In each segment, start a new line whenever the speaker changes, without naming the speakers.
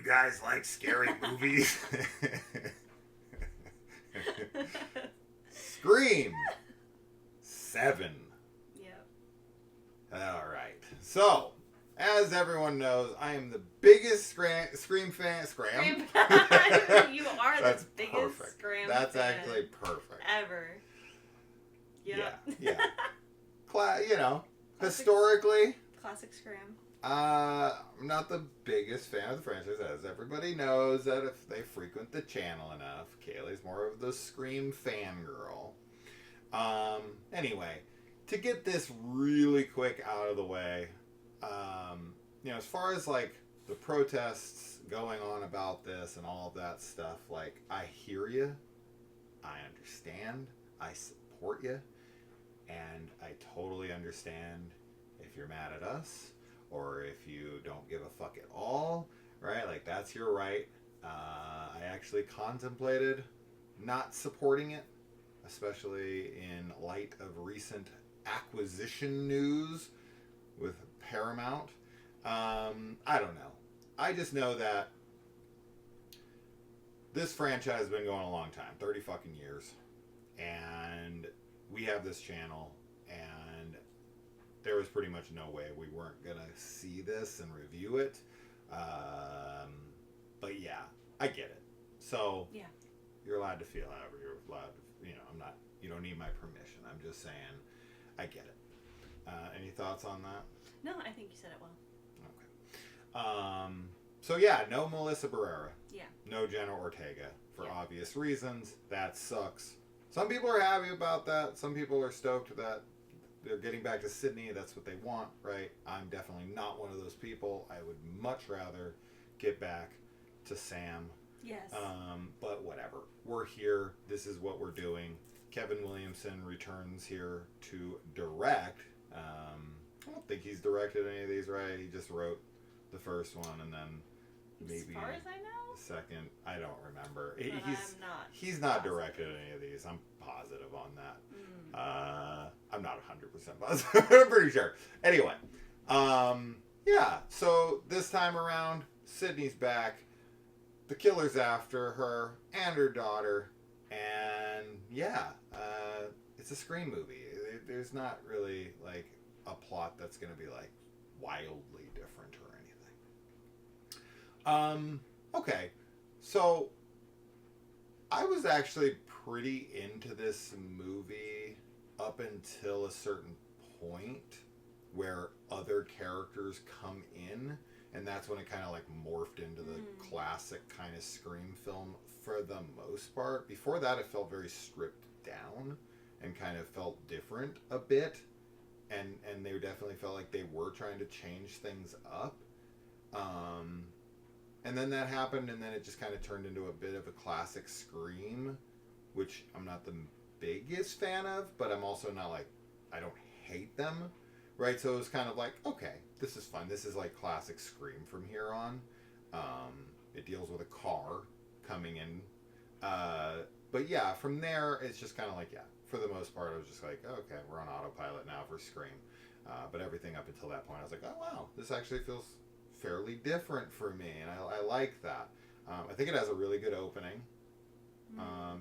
guys like scary movies? Scream 7.
Yep.
Alright. So, as everyone knows, I am the biggest Scream fan.
You are
That's
the biggest
perfect.
Scream
That's
fan
actually perfect.
ever. Yep.
Yeah. Historically,
Classic Scream.
I'm not the biggest fan of the franchise, as everybody knows that if they frequent the channel enough. Kaylee's more of the Scream fangirl. Anyway, to get this really quick out of the way, as far as like the protests going on about this and all of that stuff, like, I hear you, I understand, I support you, and I totally understand if you're mad at us or if you don't give a fuck at all, right? Like, that's your right. I actually contemplated not supporting it, especially in light of recent acquisition news with Paramount. I don't know. I just know that this franchise has been going a long time, 30 fucking years, and we have this channel, and there was pretty much no way we weren't gonna see this and review it. But yeah, I get it. So
yeah,
you're allowed to feel however you're allowed to. You don't need my permission. I'm just saying, I get it. Any thoughts on that?
No, I think you said it well.
Okay. So yeah, no Melissa Barrera.
Yeah.
No Jenna Ortega for obvious reasons. That sucks. Some people are happy about that. Some people are stoked that they're getting back to Sydney. That's what they want, right? I'm definitely not one of those people. I would much rather get back to Sam.
Yes.
But whatever. We're here. This is what we're doing. Kevin Williamson returns here to direct. I don't think he's directed any of these, right? He just wrote the first one and then maybe
as far as I know,
the second. I don't remember. He's not directed any of these. I'm positive on that. I'm not 100% positive. I'm pretty sure. Anyway, yeah. So this time around, Sydney's back. The killer's after her and her daughter, and yeah, it's a Scream movie. There's not really like a plot that's going to be like wildly different or anything. Okay, so I was actually pretty into this movie up until a certain point where other characters come in, and that's when it kind of like morphed into the classic kind of Scream film for the most part. Before that, it felt very stripped down and kind of felt different a bit, and they definitely felt like they were trying to change things up. And then that happened, and then it just kind of turned into a bit of a classic Scream, which I'm not the biggest fan of, but I'm also not like, I don't hate them, right? So it was kind of like, okay, this is fun. This is like classic Scream from here on. It deals with a car coming in. But yeah, from there, it's just kind of like, yeah, for the most part, I was just like, okay, we're on autopilot now for Scream. But everything up until that point, I was like, oh, wow, this actually feels fairly different for me, and I like that. I think it has a really good opening,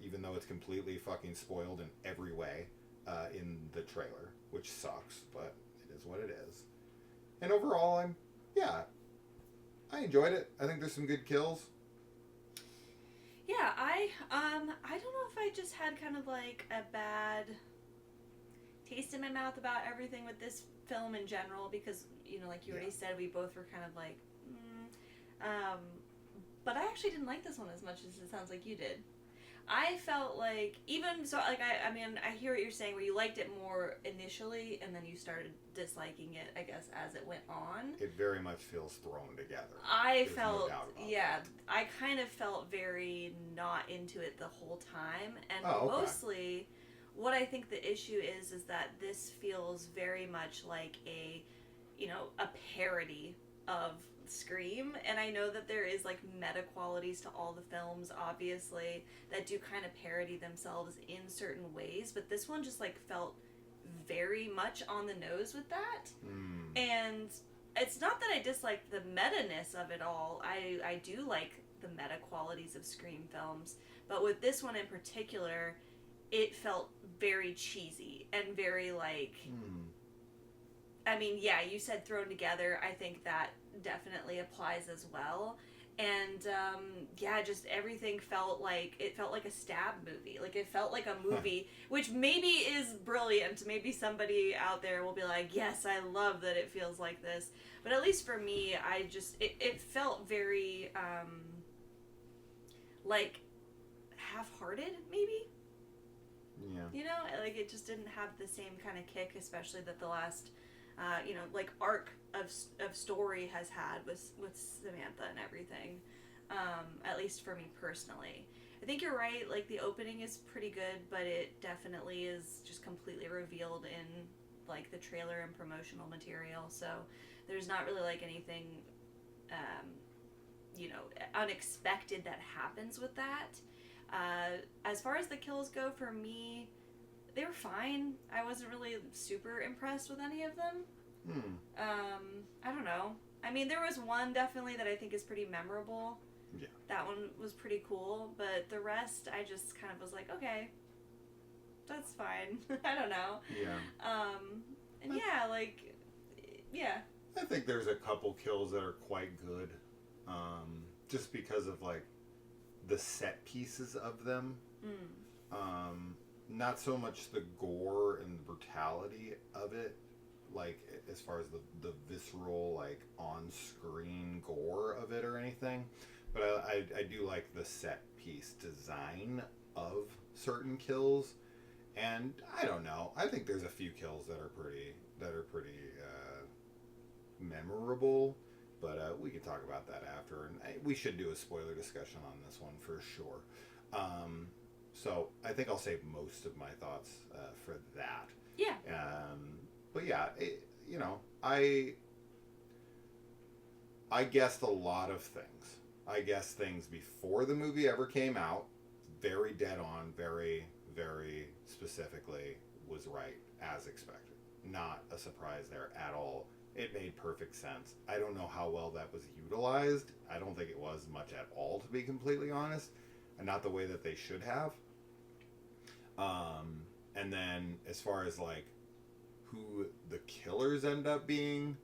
even though it's completely fucking spoiled in every way in the trailer, which sucks, but it is what it is. And overall, I enjoyed it. I think there's some good kills.
Yeah, I don't know if I just had kind of like a bad taste in my mouth about everything with this film in general, because, like you already said, we both were kind of like, but I actually didn't like this one as much as it sounds like you did. I felt like, even so, like, I hear what you're saying, where you liked it more initially, and then you started disliking it, I guess, as it went on.
It very much feels thrown together.
I kind of felt very not into it the whole time, and mostly, what I think the issue is that this feels very much like a parody of Scream, and I know that there is like meta qualities to all the films, obviously, that do kind of parody themselves in certain ways, but this one just like felt very much on the nose with that. And it's not that I dislike the meta-ness of it all. I do like the meta qualities of Scream films, but with this one in particular, it felt very cheesy and very like. I mean, yeah, you said thrown together. I think that definitely applies as well. And yeah, just everything felt like a stab movie. Like it felt like a movie, which maybe is brilliant. Maybe somebody out there will be like, "Yes, I love that it feels like this." But at least for me, it felt very like half-hearted, maybe.
Yeah.
You know, like it just didn't have the same kind of kick, especially that the last. Like arc of story has had with Samantha and everything, at least for me personally. I think you're right, like the opening is pretty good, but it definitely is just completely revealed in like the trailer and promotional material, so there's not really like anything unexpected that happens with that. As far as the kills go, for me, they were fine. I wasn't really super impressed with any of them. I don't know. I mean, there was one definitely that I think is pretty memorable.
Yeah.
That one was pretty cool, but the rest I just kind of was like, okay, that's fine. I don't know.
Yeah.
And yeah, like, yeah.
I think there's a couple kills that are quite good, just because of like the set pieces of them. Not so much the gore and the brutality of it, like as far as the visceral, like on-screen gore of it or anything, but I do like the set piece design of certain kills, and I don't know. I think there's a few kills that are pretty memorable, but we could talk about that after, and we should do a spoiler discussion on this one for sure. So I think I'll save most of my thoughts for that.
Yeah.
But yeah, I guessed a lot of things. I guessed things before the movie ever came out. Very dead on, very, very specifically was right as expected. Not a surprise there at all. It made perfect sense. I don't know how well that was utilized. I don't think it was much at all, to be completely honest. And not the way that they should have. And then as far as like who the killers end up being,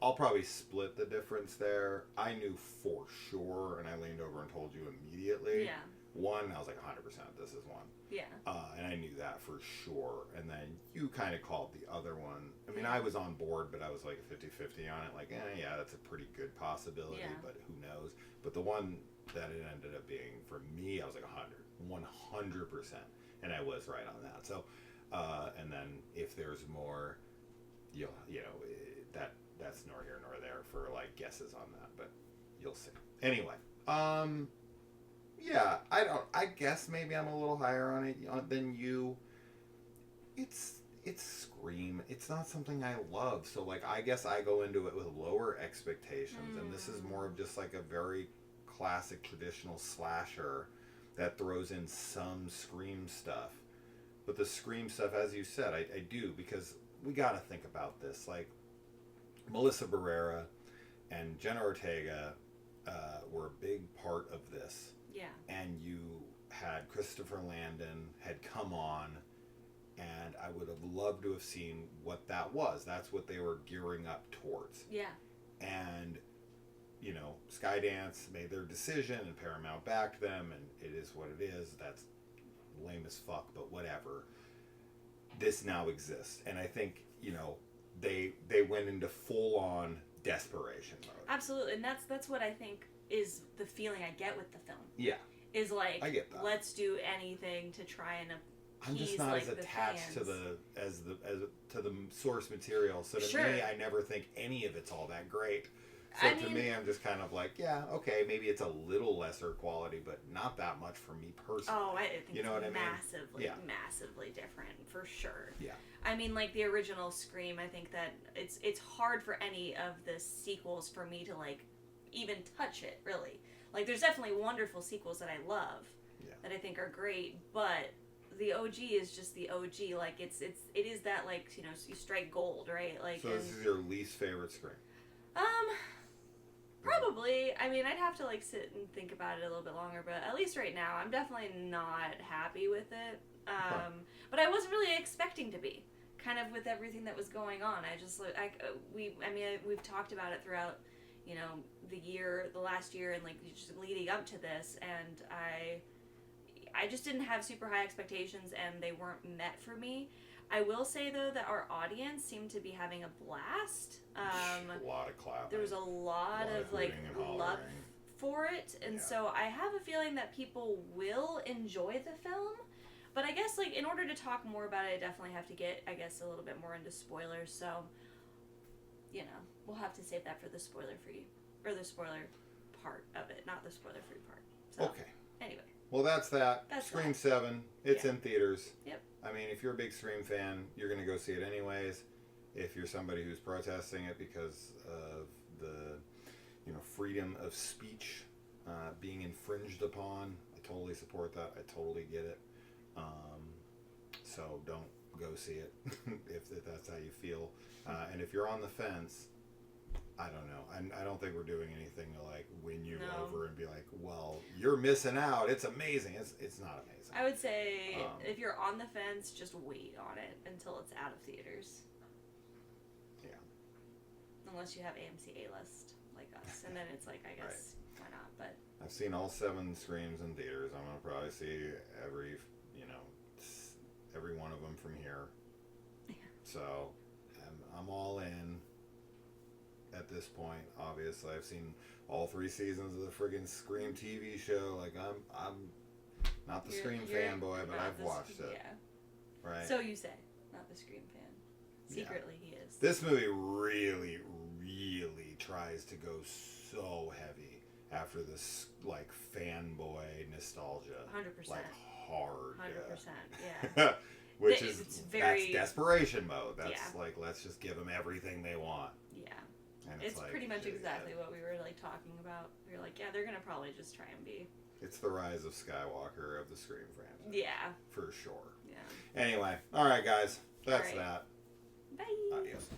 I'll probably split the difference there. I knew for sure, and I leaned over and told you immediately.
Yeah.
One, I was like 100%, this is one.
Yeah.
And I knew that for sure. And then you kind of called the other one. I mean, I was on board, but I was like 50-50 on it. Like, yeah, that's a pretty good possibility, but who knows? But the one that it ended up being, for me, I was like 100%. And I was right on that. So, and then if there's more, that's nor here nor there for like guesses on that, but you'll see. Anyway, yeah, I guess maybe I'm a little higher on it than you. It's Scream. It's not something I love, so like I guess I go into it with lower expectations, and this is more of just like a very classic traditional slasher that throws in some Scream stuff. But the Scream stuff, as you said, I do, because we got to think about this. Like, Melissa Barrera and Jenna Ortega were a big part of this.
Yeah.
And you had Christopher Landon had come on, and I would have loved to have seen what that was. That's what they were gearing up towards.
Yeah.
And, Skydance made their decision, and Paramount backed them, and it is what it is. That's lame as fuck, but whatever. This now exists, and I think, they went into full-on desperation mode.
Absolutely, and that's what I think is the feeling I get with the film.
Yeah.
Is like,
I get that.
Let's do anything to try and appease,
I'm just not
like,
as attached
fans.
to the source material. So to me, I never think any of it's all that great. So to me, I'm just kind of like, yeah, okay, maybe it's a little lesser quality, but not that much for me personally.
Oh, I think
you know
it's
what
massively,
I mean?
massively different, for sure.
Yeah.
I mean, like, the original Scream, I think that it's hard for any of the sequels for me to, like, even touch it, really. Like, there's definitely wonderful sequels that I love, that I think are great, but the OG is just the OG. Like it is that, like, you know, you strike gold, right? Like,
so this is your least favorite Scream?
Probably. I mean, I'd have to like sit and think about it a little bit longer, but at least right now, I'm definitely not happy with it. But I wasn't really expecting to be. Kind of with everything that was going on, we've talked about it throughout, you know, the last year, and like just leading up to this, and I just didn't have super high expectations, and they weren't met for me. I will say though that our audience seemed to be having a blast.
A lot of clapping.
There was a lot of like love for it, and so I have a feeling that people will enjoy the film. But I guess, like, in order to talk more about it, I definitely have to get, I guess, a little bit more into spoilers. So, you know, we'll have to save that for the spoiler-free, or the spoiler part of it, not the spoiler-free part. So,
okay.
Anyway.
Well, that's that. Scream 7. It's in theaters.
Yep.
I mean, if you're a big Scream fan, you're going to go see it anyways. If you're somebody who's protesting it because of the, you know, freedom of speech being infringed upon, I totally support that. I totally get it. So don't go see it if that's how you feel. And if you're on the fence, I don't know. I don't think we're doing anything to like win you over and be like, well, you're missing out. It's amazing. It's not amazing.
I would say if you're on the fence, just wait on it until it's out of theaters.
Yeah.
Unless you have AMC A-list like us, and then it's like, I guess why not? But
I've seen all 7 Screams in theaters. I'm gonna probably see every one of them from here. Yeah. So I'm all in at this point. Obviously, I've seen all 3 seasons of the friggin' Scream TV show. Like I'm not the Scream fanboy, but I've watched it. Yeah. Right.
So you say, not the Scream fan. Secretly, he is.
This movie really, really tries to go so heavy after this like fanboy nostalgia.
100%.
Like hard.
100%. Yeah.
Which is that's desperation mode. That's like, let's just give them everything they want.
Yeah.
And
it's like, pretty much exactly what we were like talking about. We were like, yeah, they're gonna probably just try and be.
It's the rise of Skywalker of the Scream franchise.
Yeah.
For sure.
Yeah.
Anyway, all right, guys, that's that.
Bye.
Adios.